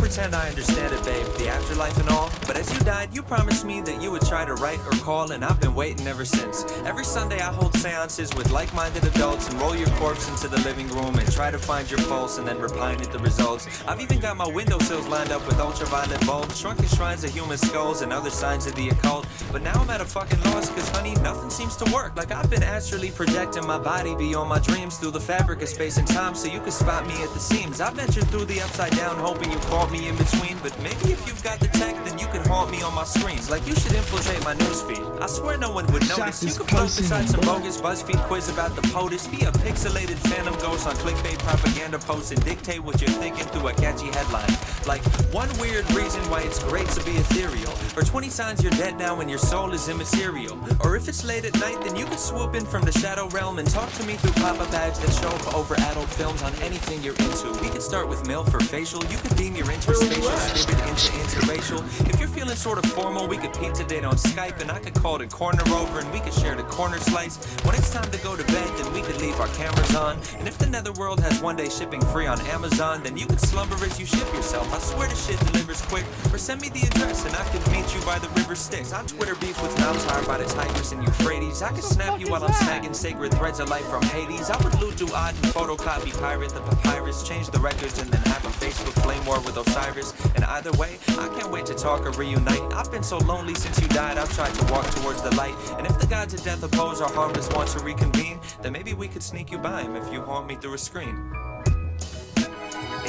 pretend I understand it, babe, the afterlife and all. But as you died, you promised me that you would try to write or call, and I've been waiting ever since. Every Sunday I hold seances with like-minded adults and roll your corpse into the living room and try to find your pulse and then repine at the results. I've even got my windowsills lined up with ultraviolet bulbs, shrunken shrines of human skulls and other signs of the occult. But now I'm at a fucking loss, cause honey, nothing seems to work. Like I've been astrally projecting my body beyond my dreams through the fabric of space and time, so you can spot me at the seams. I ventured through the upside down hoping you caught me in between, but maybe if you've got the tech, then you can haunt me on my screens. Like you should infiltrate my newsfeed. I swear no one would notice. You could float beside some bogus BuzzFeed quiz about the POTUS, be a pixelated phantom ghost on clickbait propaganda posts and dictate what you're thinking through a catchy headline. Like one weird reason why it's great to be ethereal, or 20 signs you're dead now and your soul is immaterial. Or if it's late at night, then you could swoop in from the shadow realm and talk to me through pop-up ads that show up over adult films on anything you're into. We could start with MILF or facial. You could beam your interspatial spirit into interracial. If you're feeling sort of formal, we could pizza date on Skype, and I could call it corner over and we could share the corner slice. When it's time to go to bed, then we could leave our cameras on. And if the netherworld has one day shipping free on Amazon, then you could slumber as you ship yourself. I swear the shit delivers quick. Or send me the address and I could meet you by the river Styx. I Twitter beef with Mousepad by the Tigris and Euphrates. I could snap you while I'm snagging sacred threads of life from Hades. I would loot do odd and photocopy pirate the papyrus, change the records and then have a Facebook flame war with Osiris. And either way, I can't wait to talk or reunite. I've been so lonely since you died, I've tried to walk towards the light. And if the gods of death oppose or harmless want to reconvene, then maybe we could sneak you by him if you haunt me through a screen.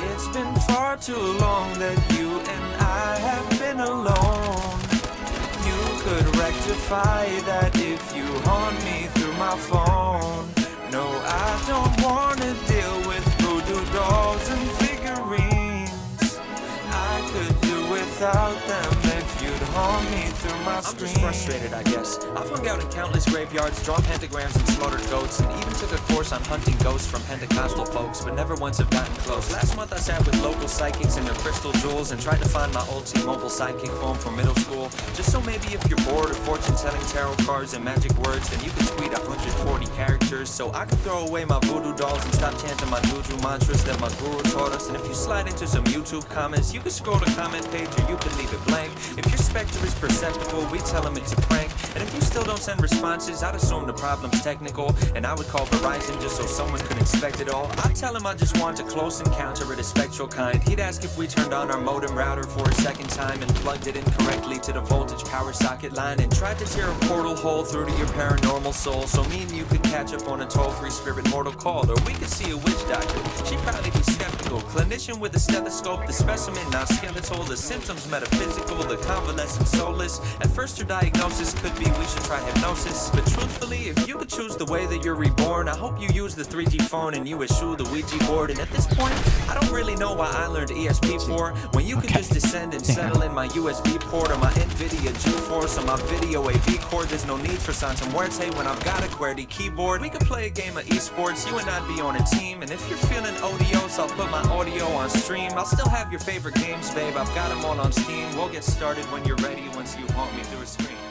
It's been far too long that you and I have been alone. You could rectify that if you haunt me through my phone. No, I don't wanna deal with voodoo dolls and figurines. I could do without them if you'd haunt me through my screen. I'm just frustrated, I guess. I've hung out in countless graveyards, drawn pentagrams and slaughtered goats, and even took a course on hunting ghosts from Pentecostal folks, but never once have gotten close. Last month I sat with local psychics and their crystal jewels and tried to find my old T-Mobile sidekick phone from middle school. Just so maybe if you're bored of fortune-telling tarot cards and magic words, then you can tweet 140 characters, so I could throw away my voodoo dolls and stop chanting my juju mantras that my guru taught us. And if you slide into some YouTube comments, you can scroll the comment page or you can leave it blank. If your specter is perceptible, we tell them it's a prank. And if you still don't send responses, I'd assume the problem's technical, and I would call Verizon just so someone could inspect it all. I'd tell him I just want a close encounter of the spectral kind. He'd ask if we turned on our modem router for a second time and plugged it incorrectly to the voltage power socket line and tried to tear a portal hole through to your paranormal soul, so me and you could catch up on a toll-free spirit mortal call. Or we could see a witch doctor, she'd probably be skeptical. Clinician with a stethoscope, the specimen not skeletal, the symptoms metaphysical, the convalescent soulless. At first her diagnosis could be we should try hypnosis, but truthfully, if you could choose the way that you're reborn, I hope you use the 3G phone and you eschew the Ouija board. And at this point, I don't really know why I learned ESP4 when you could just descend and settle in my USB port or my NVIDIA GeForce or my video AV cord. There's no need for Santa Muerte when I've got a QWERTY keyboard. We could play a game of esports, you and I'd be on a team. And if you're feeling odious, I'll put my audio on stream. I'll still have your favorite games, babe, I've got them all on Steam. We'll get started when you're ready once you haunt me through a screen.